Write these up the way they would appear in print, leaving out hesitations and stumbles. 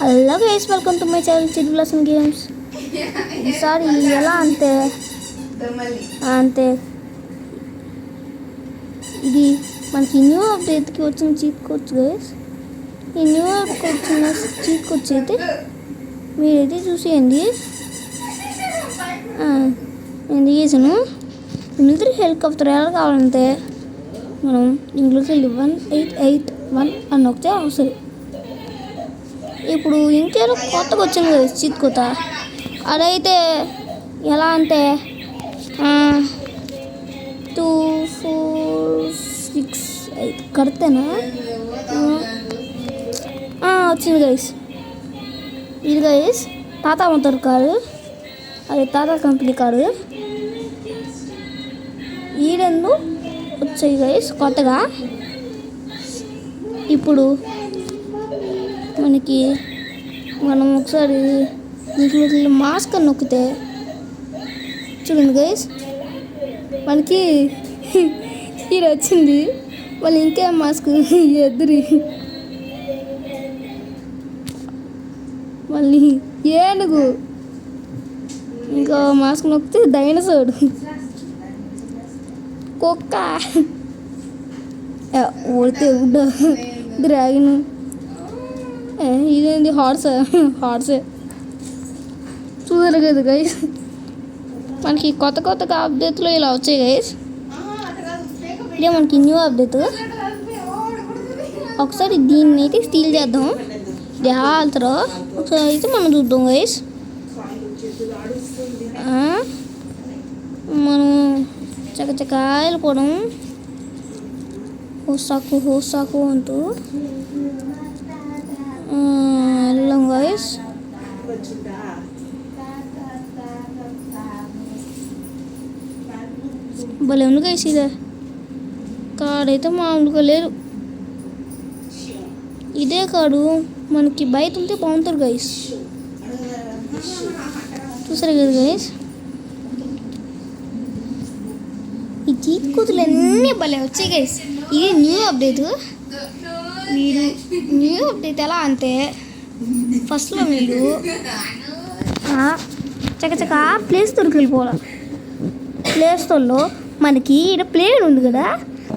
Hello guys, welcome to my channel chit blossom games. ఈసారి ఎలా అంతే ఇది మనకి న్యూ అప్డేట్కి వచ్చిన చీట్ కోడ్స్ గైస్. ఈ న్యూ అప్డేట్కి వచ్చిన చీట్ కోడ్స్ అయితే మీరైతే చూసేయండి. నేను చేసాను మిలిటరీ హెలికాప్టర్ ఎలా కావాలంటే మనం ఇంగ్లీష్లో 1881 అని ఒకటే అవసరం. ఇప్పుడు ఇంకేదో కొత్తగా వచ్చింది కదా చీట్ కొత్త, అదైతే ఎలా అంటే 2 4 6 8 కడితేనా వచ్చింది గైస్. ఇది గైస్ టాటా మోటార్ కారు, అది టాటా కంపెనీ కారు. ఈ రెండు వచ్చాయి గైస్ కొత్తగా. ఇప్పుడు మనం ఒకసారి మీకు మాస్క్ అని నొక్కితే చూడండి గైస్, మనకి ఇది వచ్చింది. మళ్ళీ ఇంకేం మాస్క్ ఎదురు, మళ్ళీ ఏనుగు, ఇంకా మాస్క్ నొక్కితే డైనోసార్, కుక్క, ఓడితే డ్రాగన్, ఇదేంటి హార్సే చూసారు కదా గైస్. మనకి కొత్తగా అప్డేట్లో ఇలా వచ్చాయి గైస్. ఇదే మనకి న్యూ అప్డేట్. ఒకసారి దీన్ని అయితే స్టీల్ చేద్దాం. ఇది ఎలా వెళ్తారో ఒకసారి అయితే మనం చూద్దాం గైస్. మనం చకచక వెళ్ళిపోవడం, హోసాకు అంటూ వెళ్ళాం గైస్. భలే ఉంది గైస్. ఇదే కాడైతే మామూలుగా లేదు. ఇదే కాడు మనకి బయట ఉంటే బాగుంటుంది గైస్. చూసారు కదా గైస్, ఈ చీట్ కోతులు అన్నీ భలే వచ్చాయి గైస్. ఇది న్యూ అప్డేట్. మీరు న్యూ అప్డేట్ ఎలా అంటే ఫస్ట్లో మీరు చకచక ప్లే స్టోర్కి వెళ్ళిపోవాలి. ప్లే స్టోర్లో మనకి ఇక్కడ ప్లేన్ ఉంది కదా,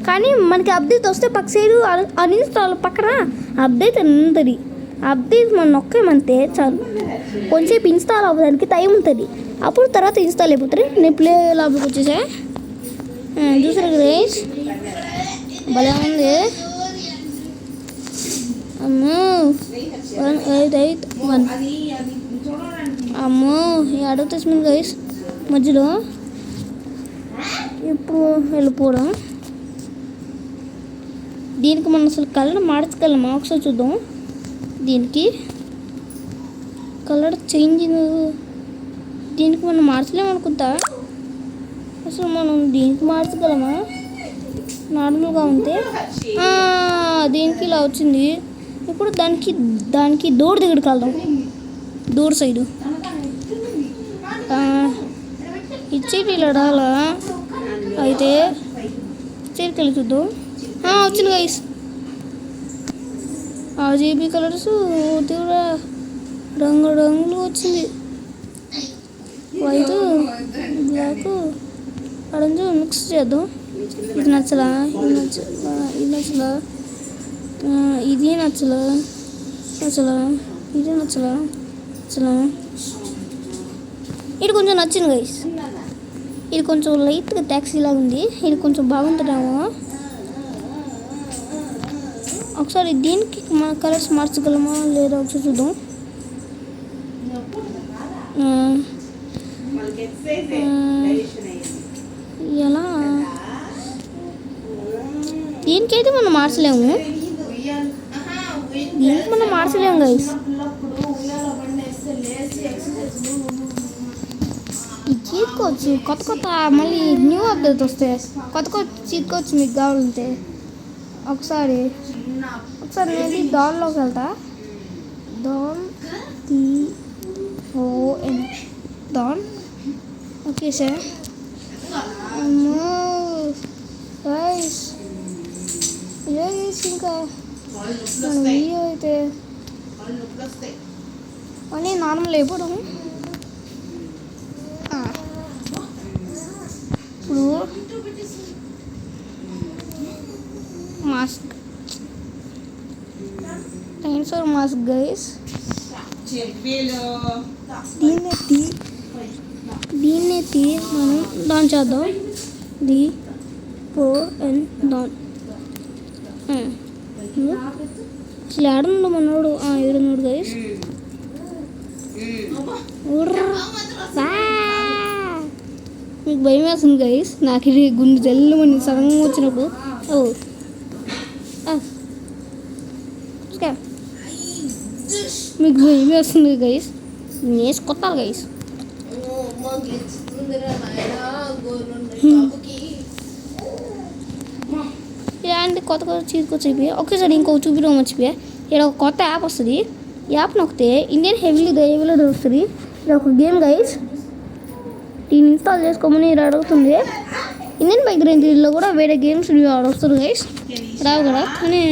కానీ మనకి అప్డేట్ వస్తే పక్క సైడు అన్ఇన్స్టాల్ పక్కన అప్డేట్ ఉంటుంది. అప్డేట్ మనం నొక్కేమంటే చాలు, కొంచెంసేపు ఇన్స్టాల్ అవ్వడానికి టైం ఉంటుంది. అప్పుడు తర్వాత ఇన్స్టాల్ అయిపోతుంది. నేను ప్లే లాబ్కి వచ్చేసా. చూసారు గైస్, భలే ఉంది. అమ్మో 1881 అమ్మో అడుగుతుంది గైస్. మధ్యలో ఇప్పుడు వెళ్ళిపోవడం. దీనికి మనం అసలు కలర్ మార్చగలమా ఒకసారి చూద్దాం. దీనికి కలర్ చేంజ్, దీనికి మనం మార్చలేము అనుకుంటా. అసలు మనం దీనికి మార్చగలమా? నార్మల్గా ఉంటే దీనికి ఇలా వచ్చింది. ఇప్పుడు దానికి డోర్ దగ్గరికి వెళ్దాం. డోర్ సైడు ఇచ్చేటి ఇలా రాలా, అయితే ఇచ్చేటికి వెళ్ళి చూద్దాం. వచ్చింది గైస్. RGB కలర్స్ రంగులు వచ్చింది. వైట్, బ్లాక్, ఆరెంజ్ మిక్స్ చేద్దాం. ఇది నచ్చలా, ఇది నచ్చలా, ఇది నచ్చలా, ఇది నచ్చలా. ఇది కొంచెం నచ్చింది గైస్. ఇది కొంచెం లైట్గా ట్యాక్సీ లాగా ఉంది. ఇది కొంచెం బాగుంటుందేమో. ఒకసారి దీనికి మన కలర్స్ మార్చగలమా లేదా ఒకసారి చూద్దాం. ఎలా దీనికైతే మనం మార్చలేము. గైస్. ఈ చీట్ కోడ్స్ కొత్త మళ్ళీ న్యూ అప్డేట్ వస్తే కొత్త చీట్ కోడ్స్ మీకు కావాలంటే ఒకసారి నేను దాన్లోకి వెళ్తా. దాన్ ఓకే సార్. గైస్ ఇదే గైస్, ఇంకా మన వీడియో అయితే మళ్ళీ నార్మల్ అయిపోవడం. ఇప్పుడు మాస్క్, డైనోసార్ మాస్క్ గైస్. దీన్ని మనం డాన్ చేద్దాం. డాన్ అసలు ఏడున్నాడు మనోడు? ఏడున్నాడు గైస్. మీకు భయం వేస్తుంది గైస్. నాకు ఇది గుండె జల్లుమని సడన్గా వచ్చినప్పుడు మీకు భయం వేస్తుంది గైస్. వేసుకొత్తాలి గైస్. ఇలాంటి కొత్త కొత్త చీజ్కొచ్చి అయిపోయాయి. ఒకేసారి ఇంకొక చూపించడం మర్చిపోయా. ఇక్కడ ఒక కొత్త యాప్ వస్తుంది. యాప్ నొక్కితే ఇండియన్ హెవీలో వస్తుంది. ఇది ఒక గేమ్ గైస్. దీన్ని ఇన్స్టాల్ చేసుకోమని ఇది అడుగుతుంది. ఇండియన్ బైక్ రేంజ్లో కూడా వేరే గేమ్స్ వస్తుంది గైస్. రావు కదా, కానీ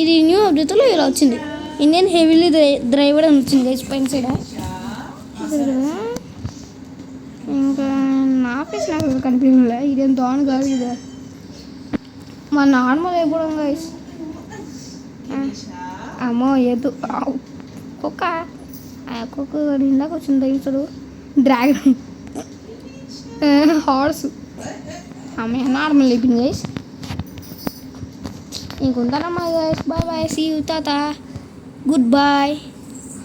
ఇది న్యూ అప్డేట్లో ఇలా వచ్చింది. ఇండియన్ హెవీలీ డ్రైవర్ అని వచ్చింది గైస్ పైన సైడ్. ఇంకా నా ఫేస్ నాకు కనిపించలే. ఇదేం దాని కాదు, ఇది మా నార్మల్ అయిపోవడం గైస్. అమ్మో ఏదో కుక్క ఇందాక వచ్చింది దయచుడు. డ్రాగన్, హార్స్, ఆమె నార్మల్ అయిపోయింది గైస్. ఇంకొంటానమ్మా guys. Bye bye, see you టాటా, గుడ్ బాయ్.